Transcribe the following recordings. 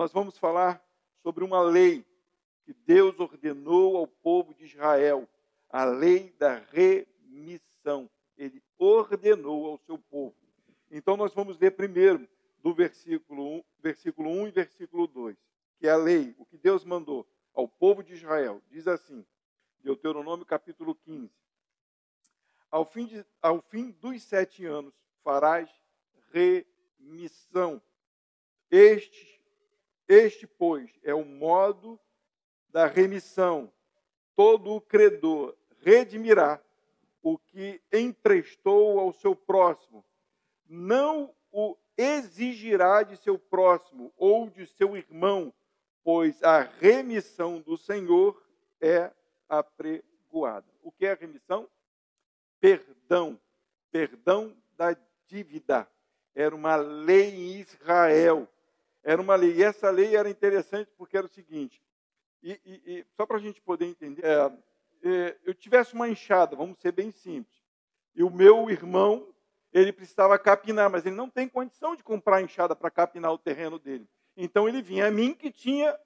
nós vamos falar sobre uma lei que Deus ordenou ao povo de Israel, a lei da remissão. Ele ordenou ao seu povo. Então, nós vamos ler primeiro do versículo 1 e versículo 2, que é a lei, o que Deus mandou ao povo de Israel. Diz assim, Deuteronômio capítulo 15. Ao fim dos 7 anos, farás remissão. Este, pois, é o modo da remissão. Todo o credor redimirá o que emprestou ao seu próximo. Não o exigirá de seu próximo ou de seu irmão, pois a remissão do Senhor é apregoada. O que é a remissão? Perdão. Perdão da dívida. Era uma lei em Israel. Era uma lei. E essa lei era interessante porque era o seguinte, só para a gente poder entender, eu tivesse uma enxada, vamos ser bem simples, e o meu irmão, ele precisava capinar, mas ele não tem condição de comprar a enxada para capinar o terreno dele. Então ele vinha a mim que tinha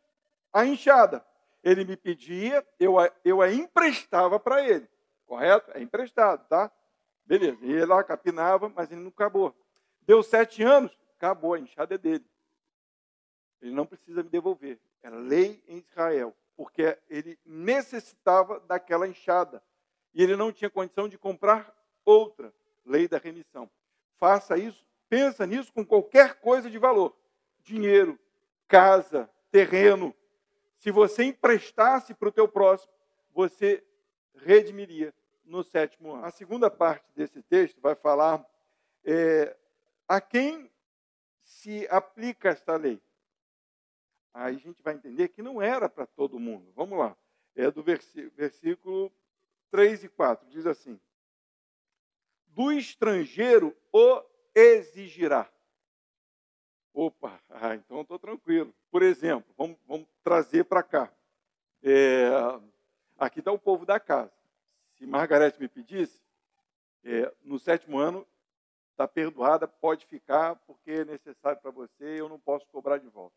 a enxada. Ele me pedia, eu a emprestava para ele. Correto? É emprestado, tá? Beleza. E ele lá capinava, mas ele não acabou. Deu 7 anos, acabou, a enxada é dele. Ele não precisa me devolver. Era lei em Israel, porque ele necessitava daquela enxada. E ele não tinha condição de comprar outra. Lei da remissão. Faça isso, pensa nisso com qualquer coisa de valor. Dinheiro, casa, terreno. Se você emprestasse para o teu próximo, você redimiria no 7º ano. A segunda parte desse texto vai falar a quem se aplica esta lei. Aí a gente vai entender que não era para todo mundo. Vamos lá. É do versículo 3 e 4. Diz assim. Do estrangeiro o exigirá. Opa, então eu estou tranquilo. Por exemplo, vamos trazer para cá. Aqui está o povo da casa. Se Margarete me pedisse, no 7º ano, está perdoada, pode ficar, porque é necessário para você, eu não posso cobrar de volta.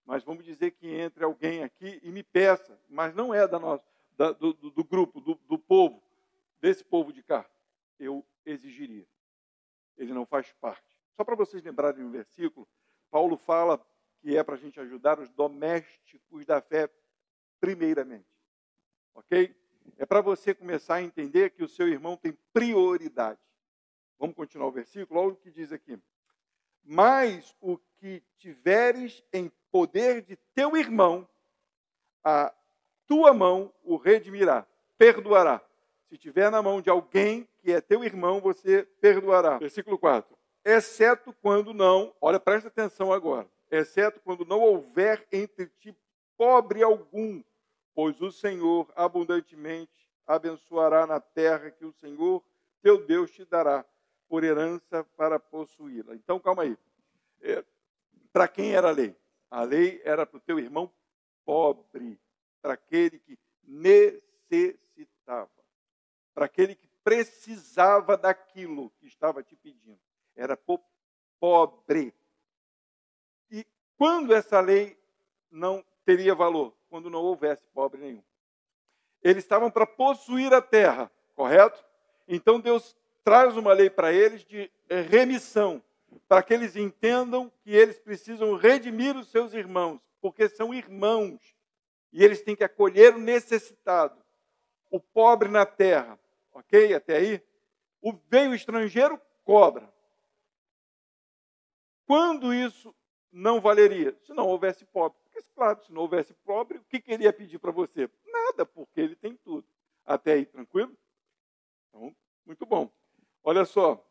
Mas vamos dizer que entre alguém aqui e me peça, mas não é do grupo, do povo, desse povo de cá. Eu exigiria. Ele não faz parte. Só para vocês lembrarem um versículo, Paulo fala que é para a gente ajudar os domésticos da fé primeiramente. Ok? É para você começar a entender que o seu irmão tem prioridade. Vamos continuar o versículo? Olha o que diz aqui. Mas o que tiveres em poder de teu irmão, a tua mão o redimirá, perdoará. Se tiver na mão de alguém que é teu irmão, você perdoará. Versículo 4. Exceto quando não, olha, presta atenção agora. Exceto quando não houver entre ti pobre algum, pois o Senhor abundantemente abençoará na terra que o Senhor, teu Deus, te dará por herança para possuí-la. Então, calma aí. Para quem era a lei? A lei era para o teu irmão pobre, para aquele que necessitava. Para aquele que precisava daquilo que estava te pedindo. Era pobre. E quando essa lei não teria valor? Quando não houvesse pobre nenhum. Eles estavam para possuir a terra, correto? Então Deus traz uma lei para eles de remissão, para que eles entendam que eles precisam redimir os seus irmãos, porque são irmãos, e eles têm que acolher o necessitado. O pobre na terra, ok? Até aí? Veio o estrangeiro, cobra. Quando isso não valeria? Se não houvesse pobre. Porque, claro, se não houvesse pobre, o que ele ia pedir para você? Nada, porque ele tem tudo. Até aí, tranquilo? Então, muito bom. Olha só,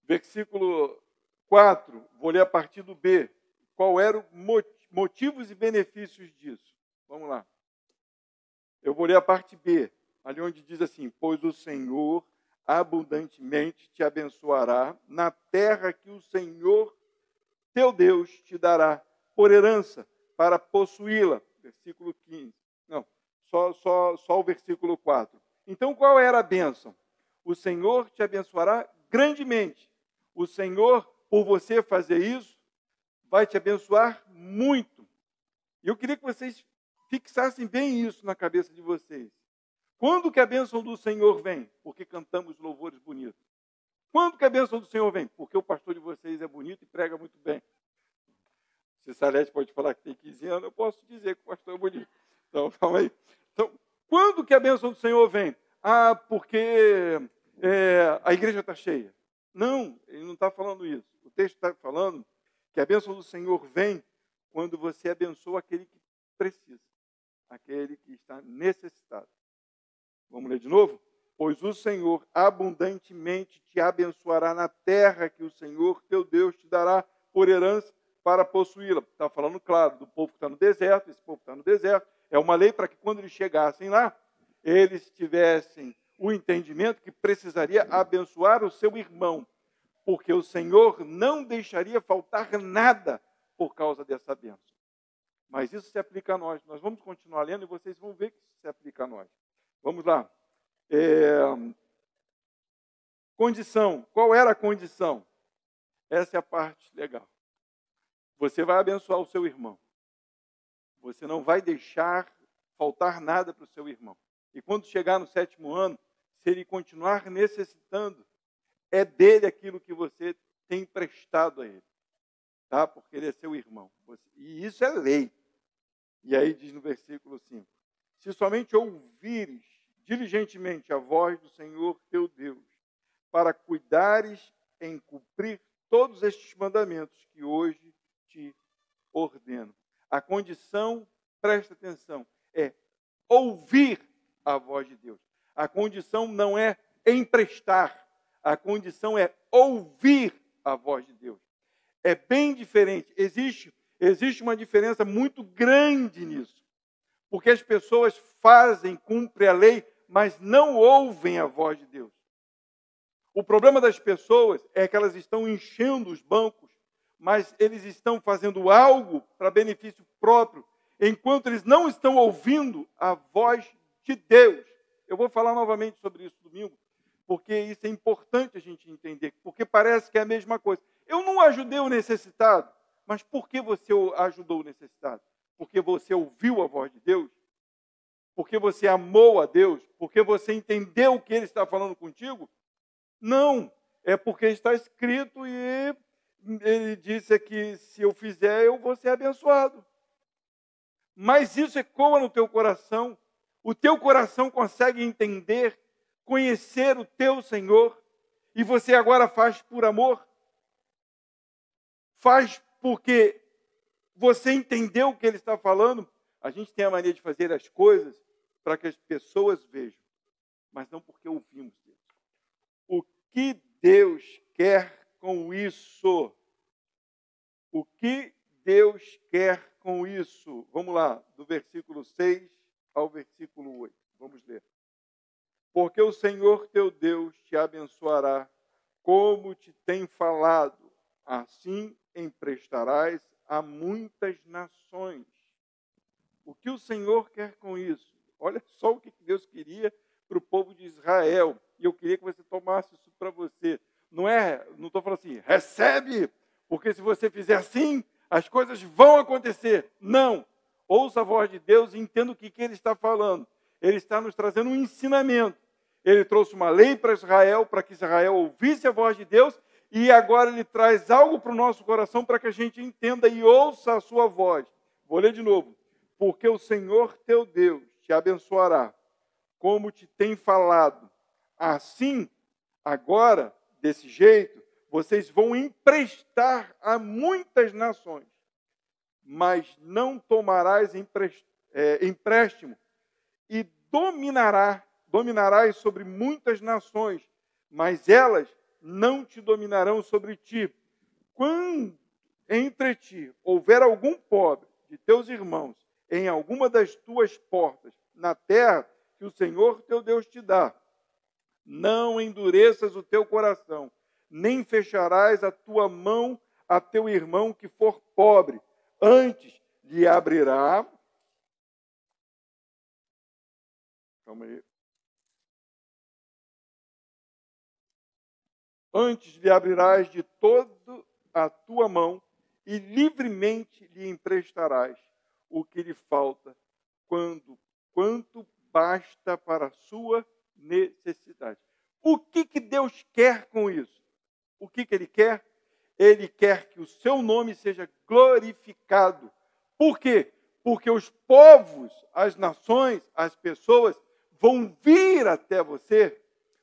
versículo 4, vou ler a partir do B. Qual eram motivos e benefícios disso? Vamos lá. Eu vou ler a parte B, ali onde diz assim, pois o Senhor abundantemente te abençoará na terra que o Senhor, teu Deus, te dará por herança para possuí-la. Versículo 15. Não, só o versículo 4. Então, qual era a bênção? O Senhor te abençoará grandemente. O Senhor, por você fazer isso, vai te abençoar muito. E eu queria que vocês fixassem bem isso na cabeça de vocês. Quando que a bênção do Senhor vem? Porque cantamos louvores bonitos. Quando que a bênção do Senhor vem? Porque o pastor de vocês é bonito e prega muito bem. Se Salete pode falar que tem 15 anos, eu posso dizer que o pastor é bonito. Então, calma aí. Então, quando que a bênção do Senhor vem? Ah, porque a igreja está cheia. Não, ele não está falando isso. O texto está falando que a bênção do Senhor vem quando você abençoa aquele que precisa, aquele que está necessitado. Vamos ler de novo? Pois o Senhor abundantemente te abençoará na terra que o Senhor teu Deus te dará por herança para possuí-la. Está falando, claro, do povo que está no deserto. Esse povo que está no deserto é uma lei para que quando eles chegassem lá, eles tivessem o entendimento que precisaria abençoar o seu irmão, porque o Senhor não deixaria faltar nada por causa dessa bênção. Mas isso se aplica a nós. Nós vamos continuar lendo e vocês vão ver que isso se aplica a nós. Vamos lá. Condição. Qual era a condição? Essa é a parte legal. Você vai abençoar o seu irmão. Você não vai deixar faltar nada para o seu irmão. E quando chegar no 7º ano, se ele continuar necessitando, é dele aquilo que você tem emprestado a ele. Tá? Porque ele é seu irmão. E isso é lei. E aí diz no versículo 5. Se somente ouvires diligentemente a voz do Senhor teu Deus, para cuidares em cumprir todos estes mandamentos que hoje te ordeno. A condição, presta atenção, é ouvir a voz de Deus. A condição não é emprestar, a condição é ouvir a voz de Deus. É bem diferente, existe uma diferença muito grande nisso. Porque as pessoas cumprem a lei, mas não ouvem a voz de Deus. O problema das pessoas é que elas estão enchendo os bancos, mas eles estão fazendo algo para benefício próprio, enquanto eles não estão ouvindo a voz de Deus. Eu vou falar novamente sobre isso domingo, porque isso é importante a gente entender, porque parece que é a mesma coisa. Eu não ajudei o necessitado, mas por que você ajudou o necessitado? Porque você ouviu a voz de Deus? Porque você amou a Deus? Porque você entendeu o que Ele está falando contigo? Não, é porque está escrito e Ele disse que se eu fizer, eu vou ser abençoado. Mas isso ecoa no teu coração. O teu coração consegue entender, conhecer o teu Senhor, e você agora faz por amor. Faz porque você entendeu o que Ele está falando. A gente tem a mania de fazer as coisas para que as pessoas vejam, mas não porque ouvimos Deus. O que Deus quer com isso? O que Deus quer com isso? Vamos lá, do versículo 6 ao versículo 8. Vamos ler. Porque o Senhor teu Deus te abençoará, como te tem falado, assim emprestarás a muitas nações. O que o Senhor quer com isso? Olha só o que Deus queria para o povo de Israel. E eu queria que você tomasse isso para você. Não estou falando assim, recebe, porque se você fizer assim, as coisas vão acontecer. Não. Ouça a voz de Deus e entenda o que Ele está falando. Ele está nos trazendo um ensinamento. Ele trouxe uma lei para Israel, para que Israel ouvisse a voz de Deus, e agora Ele traz algo para o nosso coração para que a gente entenda e ouça a sua voz. Vou ler de novo. Porque o Senhor teu Deus te abençoará, como te tem falado. Assim, agora, desse jeito, vocês vão emprestar a muitas nações, mas não tomarás empréstimo, e dominarás sobre muitas nações, mas elas não te dominarão sobre ti. Quando entre ti houver algum pobre de teus irmãos em alguma das tuas portas, na terra que o Senhor teu Deus te dá, não endureças o teu coração, nem fecharás a tua mão a teu irmão que for pobre. Antes lhe abrirá. Calma aí. Antes lhe abrirás de toda a tua mão e livremente lhe emprestarás o que lhe falta, quanto basta para a sua necessidade. O que Deus quer com isso? O que Ele quer? Ele quer que o seu nome seja glorificado. Por quê? Porque os povos, as nações, as pessoas vão vir até você,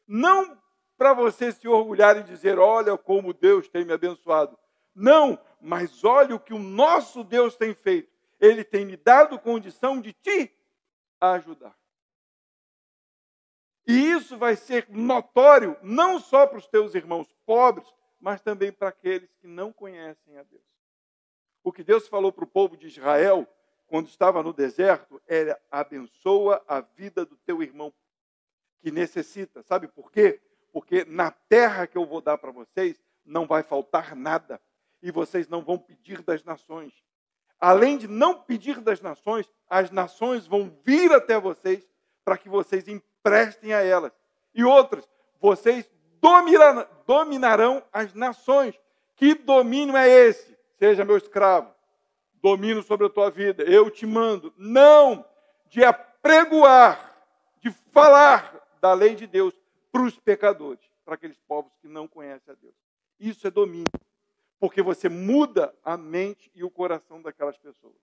não para você se orgulhar e dizer, olha como Deus tem me abençoado. Não, mas olha o que o nosso Deus tem feito. Ele tem me dado condição de te ajudar. E isso vai ser notório não só para os teus irmãos pobres, mas também para aqueles que não conhecem a Deus. O que Deus falou para o povo de Israel, quando estava no deserto, era abençoa a vida do teu irmão que necessita. Sabe por quê? Porque na terra que eu vou dar para vocês, não vai faltar nada. E vocês não vão pedir das nações. Além de não pedir das nações, as nações vão vir até vocês para que vocês emprestem a elas. E outras, vocês dominarão as nações. Que domínio é esse? Seja meu escravo. Domínio sobre a tua vida. Eu te mando. Não! De apregoar, de falar da lei de Deus para os pecadores, para aqueles povos que não conhecem a Deus. Isso é domínio. Porque você muda a mente e o coração daquelas pessoas.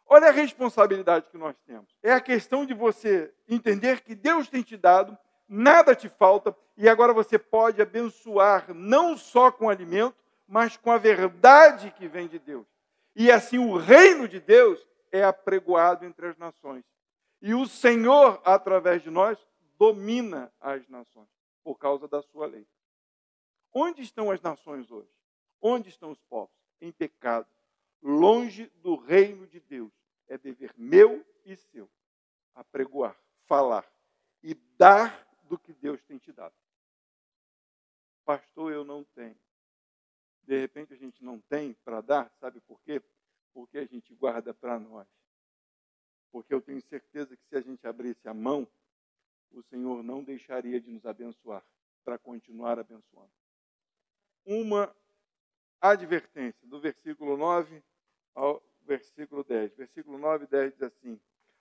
Olha a responsabilidade que nós temos. É a questão de você entender que Deus tem te dado, nada te falta, e agora você pode abençoar não só com alimento, mas com a verdade que vem de Deus. E assim o reino de Deus é apregoado entre as nações. E o Senhor, através de nós, domina as nações, por causa da sua lei. Onde estão as nações hoje? Onde estão os povos? Em pecado, longe do reino de Deus. É dever meu e seu. Apregoar, falar e dar do que Deus tem te dado. Pastor, eu não tenho. De repente a gente não tem para dar, sabe por quê? Porque a gente guarda para nós. Porque eu tenho certeza que se a gente abrisse a mão, o Senhor não deixaria de nos abençoar, para continuar abençoando. Uma advertência, do versículo 9 ao versículo 10. Versículo 9 e 10 diz assim,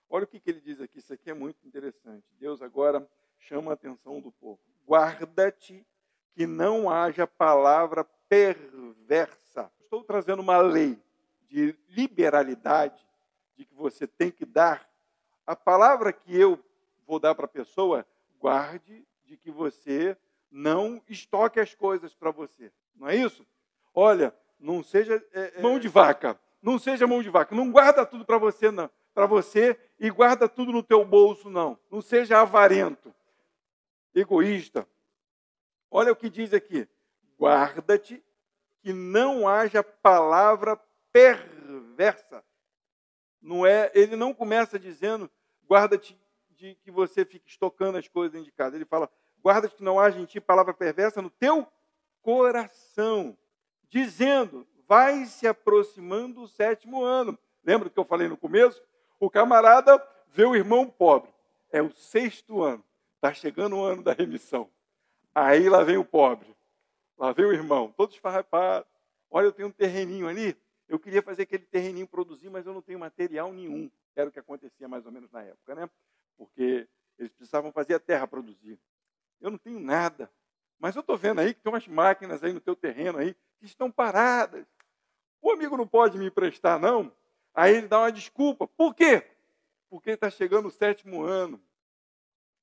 olha o que ele diz aqui, isso aqui é muito interessante. Deus agora chama a atenção do povo. Guarda-te que não haja palavra perversa. Estou trazendo uma lei de liberalidade, de que você tem que dar. A palavra que eu vou dar para a pessoa, guarde de que você não estoque as coisas para você. Não é isso? Olha, não seja mão de vaca. Não seja mão de vaca. Não guarda tudo para você, não. Para você e guarda tudo no teu bolso, não. Não seja avarento, egoísta. Olha o que diz aqui. Guarda-te que não haja palavra perversa. Não é, ele não começa dizendo, guarda-te de que você fique estocando as coisas dentro de casa. Ele fala, guarda-te que não haja em ti palavra perversa no teu coração. Dizendo, vai se aproximando o 7º ano. Lembra do que eu falei no começo? O camarada vê o irmão pobre. É o 6º ano. Está chegando o ano da remissão. Aí lá vem o pobre. Lá vem o irmão, todo esfarrapado. Olha, eu tenho um terreninho ali. Eu queria fazer aquele terreninho produzir, mas eu não tenho material nenhum. Era o que acontecia mais ou menos na época, né? Porque eles precisavam fazer a terra produzir. Eu não tenho nada. Mas eu estou vendo aí que tem umas máquinas aí no teu terreno aí que estão paradas. O amigo não pode me emprestar, não? Aí ele dá uma desculpa. Por quê? Porque está chegando o 7º ano.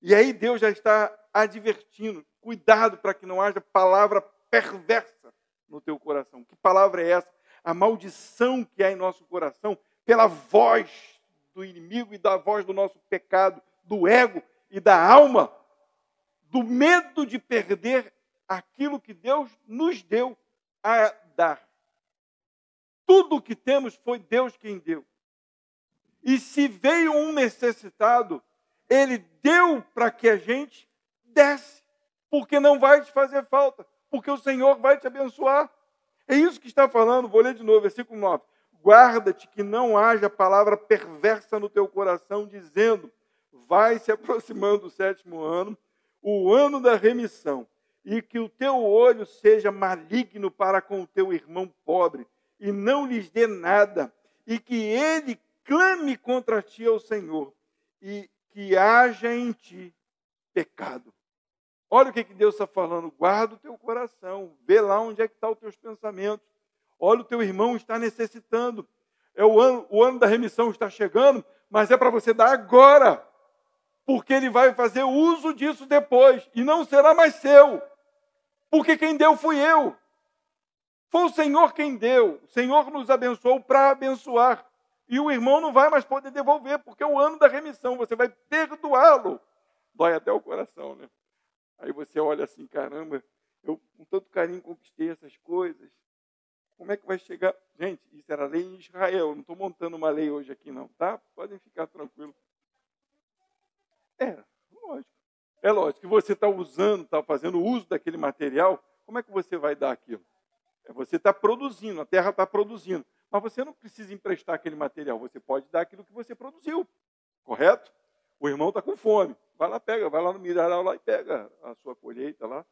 E aí Deus já está advertindo. Cuidado para que não haja palavra perversa no teu coração. Que palavra é essa? A maldição que há em nosso coração pela voz do inimigo e da voz do nosso pecado, do ego e da alma, do medo de perder aquilo que Deus nos deu a dar. Tudo o que temos foi Deus quem deu. E se veio um necessitado, Ele deu para que a gente desse, porque não vai te fazer falta, porque o Senhor vai te abençoar. É isso que está falando, vou ler de novo, versículo 9. Guarda-te que não haja palavra perversa no teu coração, dizendo, vai se aproximando o 7º ano, o ano da remissão, e que o teu olho seja maligno para com o teu irmão pobre, e não lhes dê nada, e que ele clame contra ti ao Senhor, e que haja em ti pecado. Olha o que Deus está falando. Guarda o teu coração. Vê lá onde é que estão os teus pensamentos. Olha, o teu irmão está necessitando. O ano da remissão está chegando, mas é para você dar agora. Porque ele vai fazer uso disso depois. E não será mais seu. Porque quem deu fui eu. Foi o Senhor quem deu. O Senhor nos abençoou para abençoar. E o irmão não vai mais poder devolver, porque é o ano da remissão. Você vai perdoá-lo. Dói até o coração, né? Aí você olha assim, caramba, eu com tanto carinho conquistei essas coisas. Como é que vai chegar? Gente, isso era lei em Israel. Não estou montando uma lei hoje aqui não, tá? Podem ficar tranquilos. Lógico. É lógico que você está usando, está fazendo uso daquele material. Como é que você vai dar aquilo? Você está produzindo, a terra está produzindo. Mas você não precisa emprestar aquele material. Você pode dar aquilo que você produziu. Correto? O irmão está com fome. Vai lá, pega, vai lá no milharal lá e pega a sua colheita lá.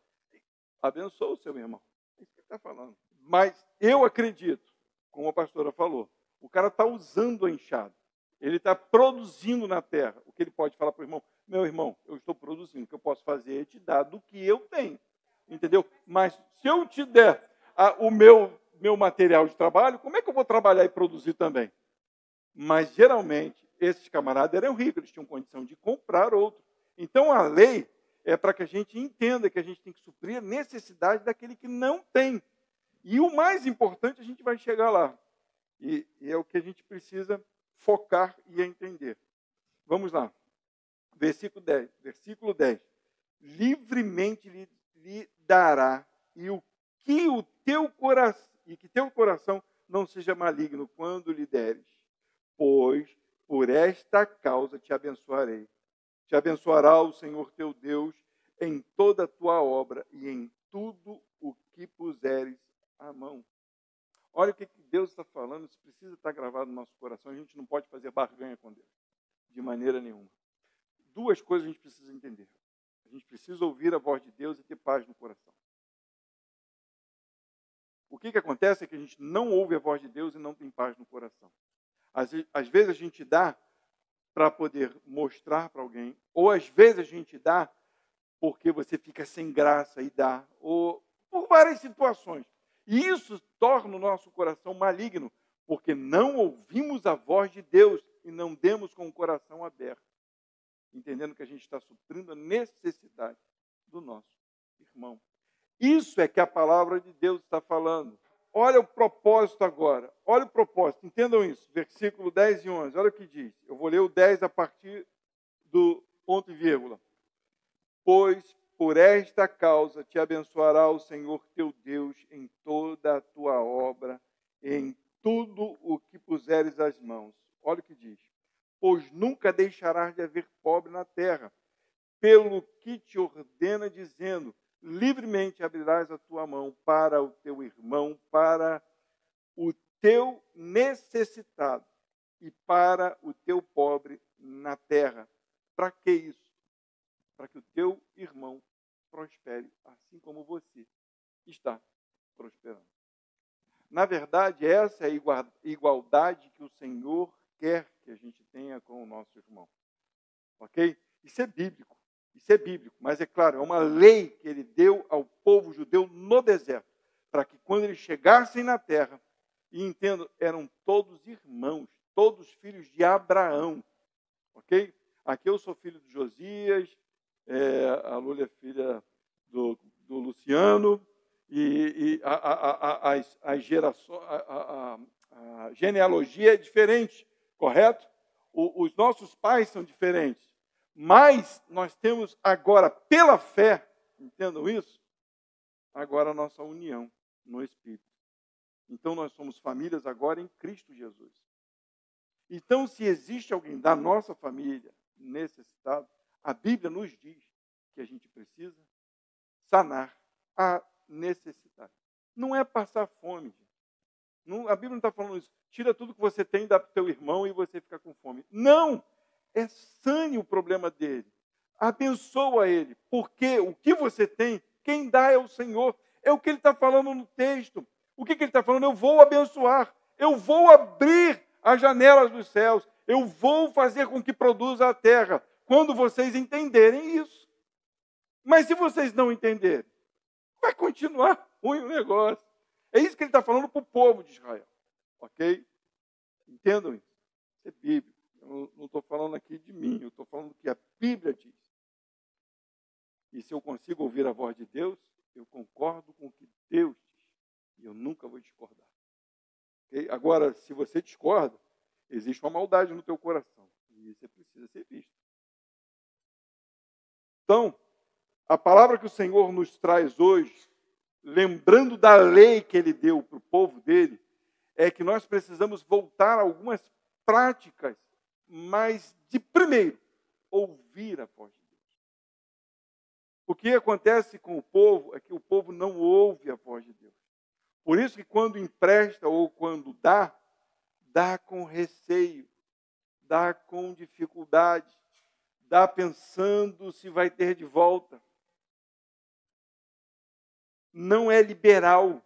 Abençoa o seu irmão. É isso que ele está falando. Mas eu acredito, como a pastora falou, o cara está usando a enxada. Ele está produzindo na terra. O que ele pode falar para o irmão? Meu irmão, eu estou produzindo. O que eu posso fazer é te dar do que eu tenho. Entendeu? Mas se eu te der o meu material de trabalho, como é que eu vou trabalhar e produzir também? Mas, geralmente, esses camaradas eram ricos, eles tinham condição de comprar outro. Então, a lei é para que a gente entenda que a gente tem que suprir a necessidade daquele que não tem. E o mais importante, a gente vai chegar lá. E é o que a gente precisa focar e entender. Vamos lá. Versículo 10. Livremente lhe dará, e que teu coração não seja maligno quando lhe deres. Pois por esta causa te abençoarei. Te abençoará o Senhor teu Deus em toda a tua obra e em tudo o que puseres a mão. Olha o que Deus está falando, isso precisa estar gravado no nosso coração. A gente não pode fazer barganha com Deus, de maneira nenhuma. Duas coisas a gente precisa entender. A gente precisa ouvir a voz de Deus e ter paz no coração. O que acontece é que a gente não ouve a voz de Deus e não tem paz no coração. Às vezes a gente dá para poder mostrar para alguém, ou às vezes a gente dá porque você fica sem graça e dá, ou por várias situações. E isso torna o nosso coração maligno, porque não ouvimos a voz de Deus e não demos com o coração aberto, entendendo que a gente está suprindo a necessidade do nosso irmão. Isso é que a palavra de Deus está falando. Olha o propósito agora. Olha o propósito. Entendam isso. Versículo 10 e 11. Olha o que diz. Eu vou ler o 10 a partir do ponto e vírgula. Pois por esta causa te abençoará o Senhor teu Deus em toda a tua obra, em tudo o que puseres as mãos. Olha o que diz. Pois nunca deixarás de haver pobre na terra, pelo que te ordena, dizendo, livremente abrirás a tua mão para o teu irmão, para o teu necessitado e para o teu pobre na terra. Para que isso? Para que o teu irmão prospere, assim como você está prosperando. Na verdade, essa é a igualdade que o Senhor quer que a gente tenha com o nosso irmão. Ok? Isso é bíblico. Isso é bíblico, mas é claro, é uma lei que ele deu ao povo judeu no deserto, para que quando eles chegassem na terra, e entendo, eram todos irmãos, todos filhos de Abraão, ok? Aqui eu sou filho de Josias, a Lúlia é filha do Luciano, e a genealogia é diferente, correto? Os nossos pais são diferentes. Mas nós temos agora, pela fé, entendam isso? Agora a nossa união no Espírito. Então nós somos famílias agora em Cristo Jesus. Então, se existe alguém da nossa família necessitado, a Bíblia nos diz que a gente precisa sanar a necessidade. Não é passar fome, gente. Não, a Bíblia não está falando isso. Tira tudo que você tem, dá para o teu irmão e você fica com fome. Não! Sane o problema dele. Abençoa ele. Porque o que você tem, quem dá é o Senhor. É o que ele está falando no texto. O que ele está falando? Eu vou abençoar, eu vou abrir as janelas dos céus, eu vou fazer com que produza a terra, quando vocês entenderem isso. Mas se vocês não entenderem, vai continuar ruim o negócio. É isso que ele está falando para o povo de Israel. Ok? Entendam isso. Isso é bíblico. Eu não estou falando aqui de mim, eu estou falando do que a Bíblia diz. E se eu consigo ouvir a voz de Deus, eu concordo com o que Deus diz. E eu nunca vou discordar. Okay? Agora, se você discorda, existe uma maldade no teu coração. E isso precisa ser visto. Então, a palavra que o Senhor nos traz hoje, lembrando da lei que Ele deu para o povo dele, é que nós precisamos voltar a algumas práticas, mas de primeiro, ouvir a voz de Deus. O que acontece com o povo é que o povo não ouve a voz de Deus. Por isso que quando empresta ou quando dá com receio, dá com dificuldade, dá pensando se vai ter de volta. Não é liberal,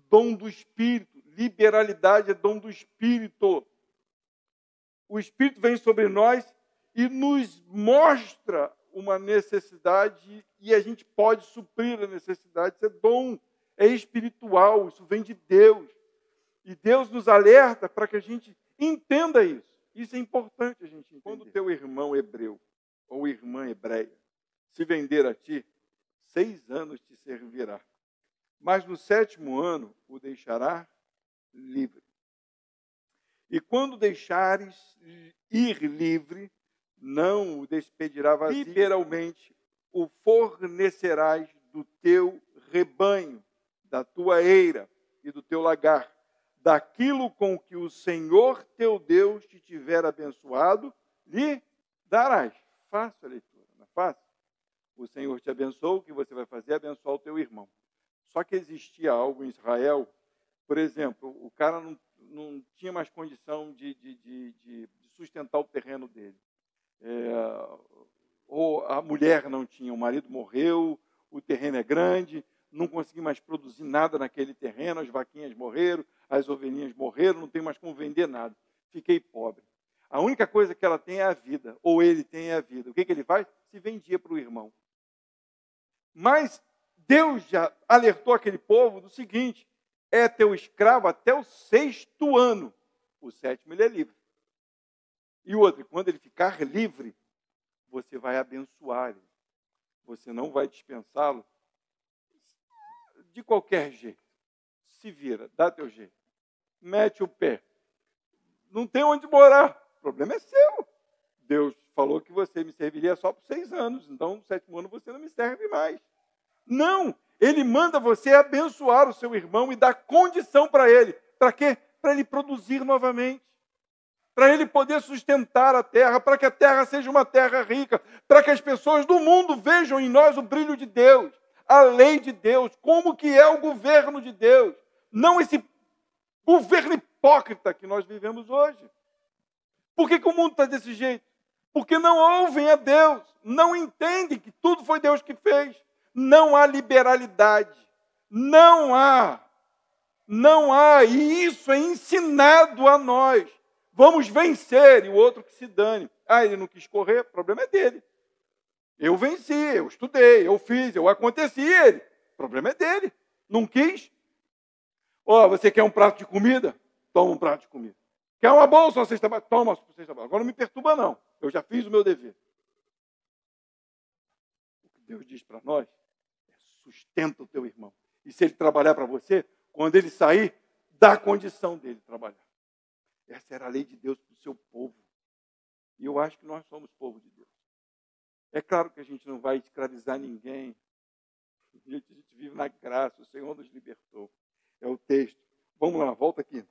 dom do Espírito. Liberalidade é dom do Espírito. O Espírito vem sobre nós e nos mostra uma necessidade e a gente pode suprir a necessidade. Isso é dom, é espiritual, isso vem de Deus. E Deus nos alerta para que a gente entenda isso. Isso é importante a gente entender. Quando o teu irmão hebreu ou irmã hebreia se vender a ti, 6 anos te servirá. Mas no 7º ano o deixará livre. E quando deixares ir livre, não o despedirá vazio. Liberalmente o fornecerás do teu rebanho, da tua eira e do teu lagar, daquilo com que o Senhor teu Deus te tiver abençoado, lhe darás. Faça a leitura, não é fácil? O Senhor te abençoou, o que você vai fazer é abençoar o teu irmão. Só que existia algo em Israel, por exemplo, o cara não tinha mais condição de sustentar o terreno dele. Ou a mulher não tinha, o marido morreu, o terreno é grande, não consegui mais produzir nada naquele terreno, as vaquinhas morreram, as ovelhinhas morreram, não tem mais como vender nada. Fiquei pobre. A única coisa que ela tem é a vida, ou ele tem é a vida. O que ele faz? Se vendia para o irmão. Mas Deus já alertou aquele povo do seguinte: é teu escravo até o 6º ano. O 7º ele é livre. E o outro, quando ele ficar livre, você vai abençoar ele. Você não vai dispensá-lo de qualquer jeito. Se vira, dá teu jeito. Mete o pé. Não tem onde morar. O problema é seu. Deus falou que você me serviria só por 6 anos. Então, no 7º ano você não me serve mais. Não. Ele manda você abençoar o seu irmão e dar condição para ele. Para quê? Para ele produzir novamente. Para ele poder sustentar a terra, para que a terra seja uma terra rica, para que as pessoas do mundo vejam em nós o brilho de Deus, a lei de Deus, como que é o governo de Deus. Não esse governo hipócrita que nós vivemos hoje. Por que o mundo está desse jeito? Porque não ouvem a Deus, não entendem que tudo foi Deus que fez. Não há liberalidade, não há, e isso é ensinado a nós. Vamos vencer, e o outro que se dane. Ele não quis correr, o problema é dele. Eu venci, eu estudei, eu fiz, eu aconteci ele. O problema é dele. Não quis? Você quer um prato de comida? Toma um prato de comida. Quer uma bolsa, uma cesta básica? Toma uma cesta básica. Agora não me perturba, não. Eu já fiz o meu dever. O que Deus diz para nós é: sustenta o teu irmão. E se ele trabalhar para você, quando ele sair, dá a condição dele trabalhar. Essa era a lei de Deus para o seu povo. E eu acho que nós somos povo de Deus. É claro que a gente não vai escravizar ninguém. A gente vive na graça, o Senhor nos libertou. É o texto. Vamos lá, volta aqui.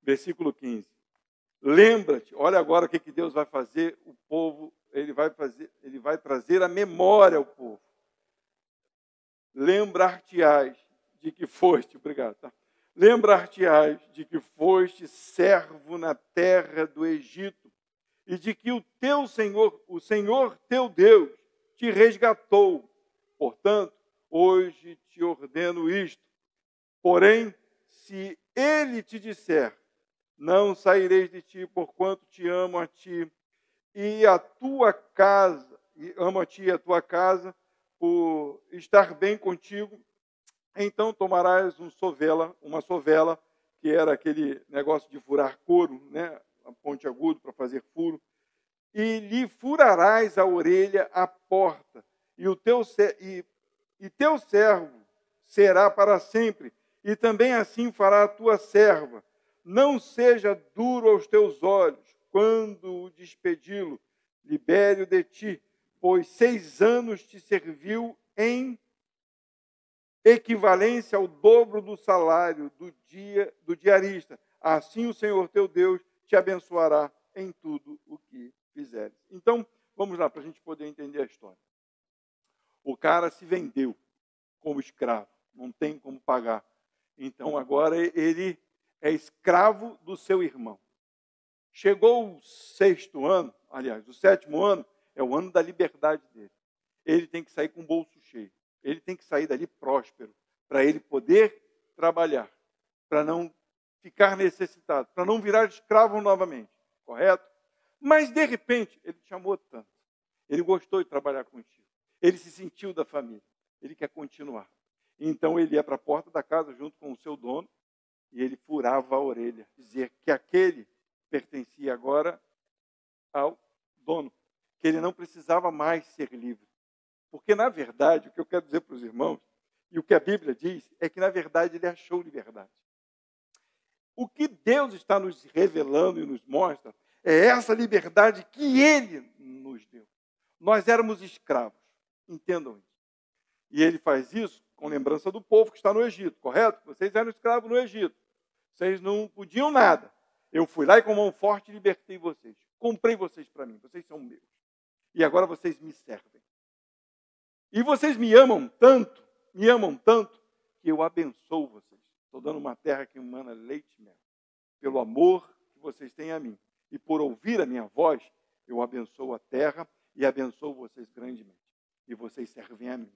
Versículo 15. Lembra-te, olha agora o que Deus vai fazer, o povo, ele vai trazer a memória ao povo. Lembrar-te-ás de que foste, obrigado, tá? Lembrar-te-ás de que foste servo na terra do Egito e de que o Senhor teu Deus, te resgatou. Portanto, hoje te ordeno isto: Porém, se ele te disser, não saireis de ti, porquanto te amo a ti, e a tua casa, e amo a ti e a tua casa, por estar bem contigo, então tomarás uma sovela, que era aquele negócio de furar couro, né? A ponte agudo para fazer furo, e lhe furarás a orelha à porta, e teu servo será para sempre, e também assim fará a tua serva. Não seja duro aos teus olhos, quando o despedi-lo, libere-o de ti, pois 6 anos te serviu em equivalência ao dobro do salário do diarista. Assim o Senhor teu Deus te abençoará em tudo o que fizeres. Então, vamos lá, para a gente poder entender a história. O cara se vendeu como escravo, não tem como pagar. Então, agora ele é escravo do seu irmão. Chegou o 6º ano, aliás, o 7º ano, é o ano da liberdade dele. Ele tem que sair com o bolso cheio. Ele tem que sair dali próspero, para ele poder trabalhar, para não ficar necessitado, para não virar escravo novamente, correto? Mas, de repente, ele te amou tanto. Ele gostou de trabalhar contigo. Ele se sentiu da família. Ele quer continuar. Então, ele ia para a porta da casa junto com o seu dono e ele furava a orelha, dizer que aquele pertencia agora ao dono, que ele não precisava mais ser livre. Porque, na verdade, o que eu quero dizer para os irmãos, e o que a Bíblia diz, é que, na verdade, ele achou liberdade. O que Deus está nos revelando e nos mostra é essa liberdade que Ele nos deu. Nós éramos escravos, entendam isso. E Ele faz isso com lembrança do povo que está no Egito, correto? Vocês eram escravos no Egito. Vocês não podiam nada. Eu fui lá e com mão forte libertei vocês. Comprei vocês para mim, vocês são meus. E agora vocês me servem. E vocês me amam tanto, que eu abençoo vocês. Estou dando uma terra que emana leite e mel. Pelo amor que vocês têm a mim. E por ouvir a minha voz, eu abençoo a terra e abençoo vocês grandemente. E vocês servem a mim.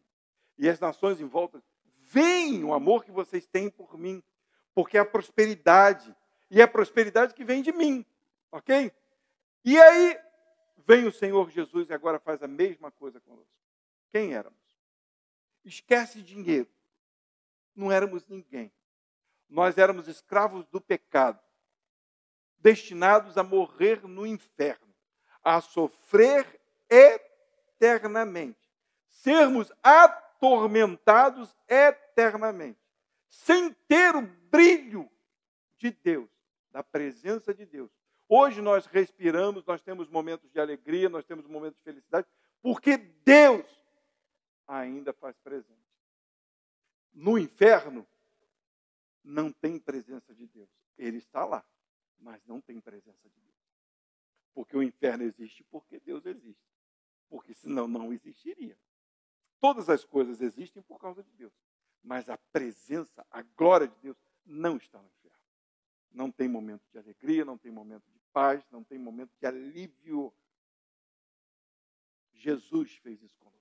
E as nações em volta veem o amor que vocês têm por mim. Porque é a prosperidade. E é a prosperidade que vem de mim. Ok? E aí vem o Senhor Jesus e agora faz a mesma coisa conosco. Quem éramos? Esquece dinheiro. Não éramos ninguém. Nós éramos escravos do pecado, destinados a morrer no inferno, a sofrer eternamente, sermos atormentados eternamente, sem ter o brilho de Deus, da presença de Deus. Hoje nós respiramos, nós temos momentos de alegria, nós temos momentos de felicidade, porque Deus ainda faz presente. No inferno, não tem presença de Deus. Ele está lá, mas não tem presença de Deus. Porque o inferno existe porque Deus existe. Porque senão não existiria. Todas as coisas existem por causa de Deus. Mas a presença, a glória de Deus não está no inferno. Não tem momento de alegria, não tem momento de paz, não tem momento de alívio. Jesus fez isso conosco.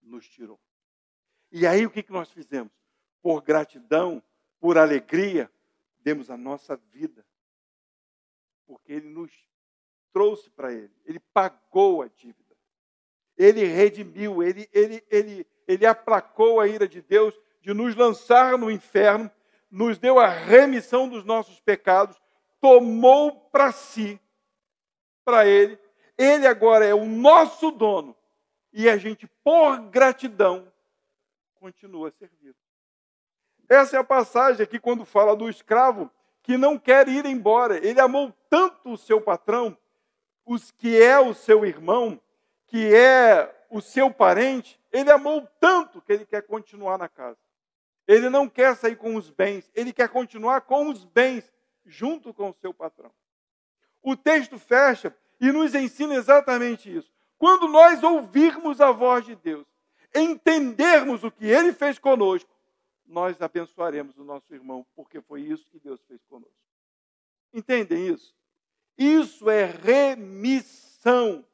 Nos tirou. E aí o que nós fizemos? Por gratidão, por alegria, demos a nossa vida. Porque Ele nos trouxe para Ele. Ele pagou a dívida. Ele redimiu, ele aplacou a ira de Deus de nos lançar no inferno, nos deu a remissão dos nossos pecados, tomou para si, para Ele. Ele agora é o nosso dono. E a gente, por gratidão, continua a servir. Essa é a passagem aqui quando fala do escravo que não quer ir embora. Ele amou tanto o seu patrão, que é o seu irmão, que é o seu parente, ele amou tanto que ele quer continuar na casa. Ele não quer sair com os bens, ele quer continuar com os bens, junto com o seu patrão. O texto fecha e nos ensina exatamente isso. Quando nós ouvirmos a voz de Deus, entendermos o que Ele fez conosco, nós abençoaremos o nosso irmão, porque foi isso que Deus fez conosco. Entendem isso? Isso é remissão.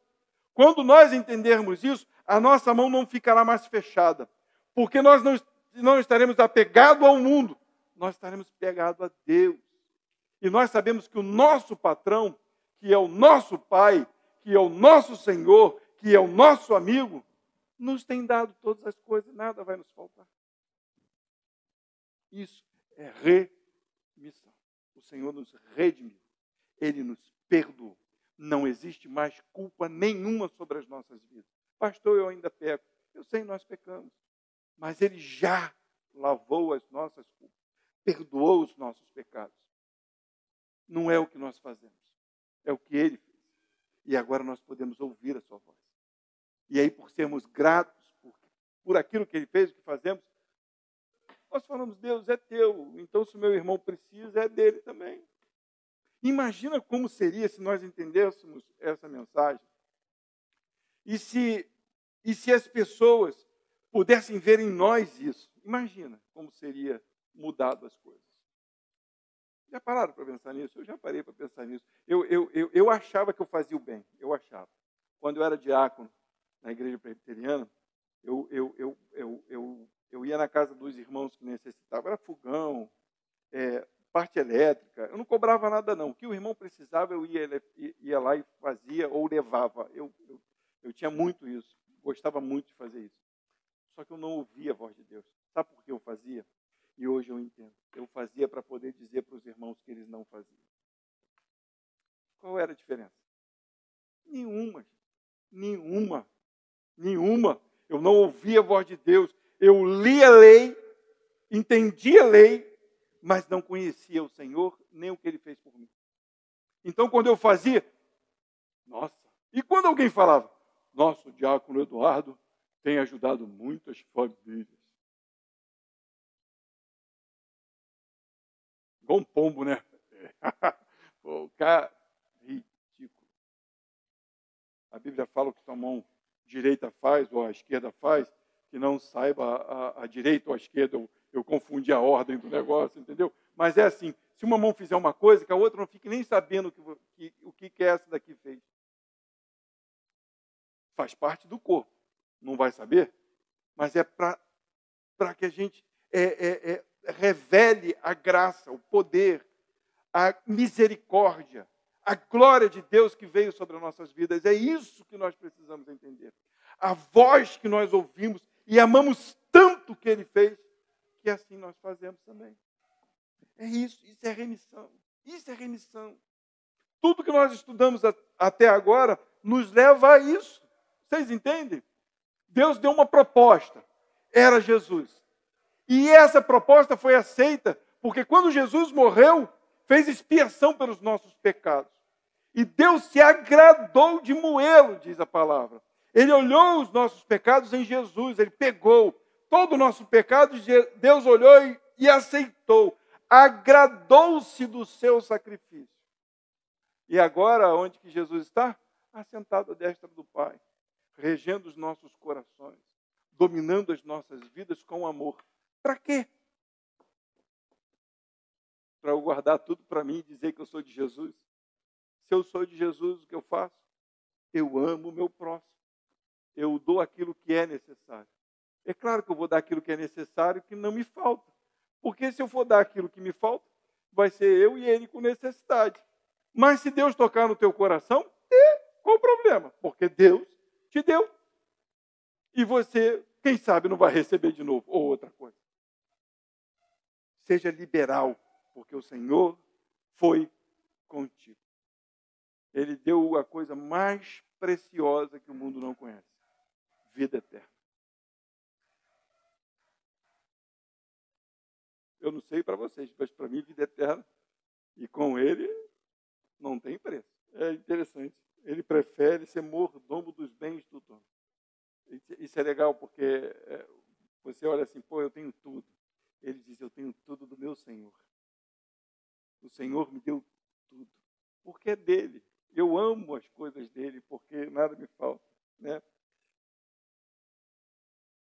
Quando nós entendermos isso, a nossa mão não ficará mais fechada, porque nós não estaremos apegados ao mundo, nós estaremos pegados a Deus. E nós sabemos que o nosso patrão, que é o nosso Pai, que é o nosso Senhor, que é o nosso amigo, nos tem dado todas as coisas, nada vai nos faltar. Isso é remissão. O Senhor nos redimiu. Ele nos perdoou. Não existe mais culpa nenhuma sobre as nossas vidas. Pastor, eu ainda peco. Eu sei, nós pecamos. Mas Ele já lavou as nossas culpas. Perdoou os nossos pecados. Não é o que nós fazemos. É o que Ele fez. E agora nós podemos ouvir a sua voz. E aí, por sermos gratos por aquilo que Ele fez, o que fazemos, nós falamos, Deus é teu. Então, se o meu irmão precisa, é dele também. Imagina como seria se nós entendêssemos essa mensagem. E se as pessoas pudessem ver em nós isso. Imagina como seria mudado as coisas. Já pararam para pensar nisso? Eu já parei para pensar nisso. Eu achava que eu fazia o bem. Eu achava. Quando eu era diácono na igreja presbiteriana, eu ia na casa dos irmãos que necessitavam. Era fogão, parte elétrica. Eu não cobrava nada, não. O que o irmão precisava, eu ia lá e fazia ou levava. Eu tinha muito isso. Gostava muito de fazer isso. Só que eu não ouvia a voz de Deus. Sabe por que eu fazia? E hoje eu entendo. Eu fazia para poder dizer para os irmãos que eles não faziam. Qual era a diferença? Nenhuma. Eu não ouvia a voz de Deus. Eu lia a lei, entendia a lei, mas não conhecia o Senhor, nem o que Ele fez por mim. Então, quando eu fazia, nossa. E quando alguém falava, nosso diácono Eduardo tem ajudado muitas famílias. Igual um pombo, né? Pô, cara, ridículo. A Bíblia fala que tua mão direita faz, ou a esquerda faz, que não saiba a direita ou a esquerda. Eu confundi a ordem do negócio, entendeu? Mas é assim, se uma mão fizer uma coisa, que a outra não fique nem sabendo o que essa daqui fez. Faz parte do corpo. Não vai saber? Mas é para que a gente revele a graça, o poder, a misericórdia, a glória de Deus que veio sobre as nossas vidas. É isso que nós precisamos entender. A voz que nós ouvimos e amamos tanto o que Ele fez, que assim nós fazemos também. É isso é remissão. Isso é remissão. Tudo que nós estudamos até agora nos leva a isso. Vocês entendem? Deus deu uma proposta. Era Jesus. E essa proposta foi aceita, porque quando Jesus morreu, fez expiação pelos nossos pecados. E Deus se agradou de moê-lo, diz a palavra. Ele olhou os nossos pecados em Jesus, Ele pegou todo o nosso pecado, Deus olhou e aceitou. Agradou-se do seu sacrifício. E agora, onde que Jesus está? Assentado à destra do Pai, regendo os nossos corações, dominando as nossas vidas com amor. Para quê? Para eu guardar tudo para mim e dizer que eu sou de Jesus? Se eu sou de Jesus, o que eu faço? Eu amo o meu próximo. Eu dou aquilo que é necessário. É claro que eu vou dar aquilo que é necessário, que não me falta. Porque se eu for dar aquilo que me falta, vai ser eu e ele com necessidade. Mas se Deus tocar no teu coração, qual o problema? Porque Deus te deu. E você, quem sabe, não vai receber de novo, ou outra coisa. Seja liberal, porque o Senhor foi contigo. Ele deu a coisa mais preciosa que o mundo não conhece. Vida eterna. Eu não sei para vocês, mas para mim, vida eterna. E com Ele, não tem preço. É interessante. Ele prefere ser mordomo dos bens do dono. Isso é legal, porque você olha assim, pô, eu tenho tudo. Ele diz, eu tenho tudo do meu Senhor. O Senhor me deu tudo. Porque é dele. Eu amo as coisas dele, porque nada me falta. Né?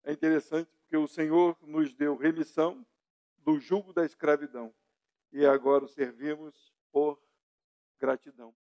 É interessante, porque o Senhor nos deu remissão do jugo da escravidão. E agora o servimos por gratidão.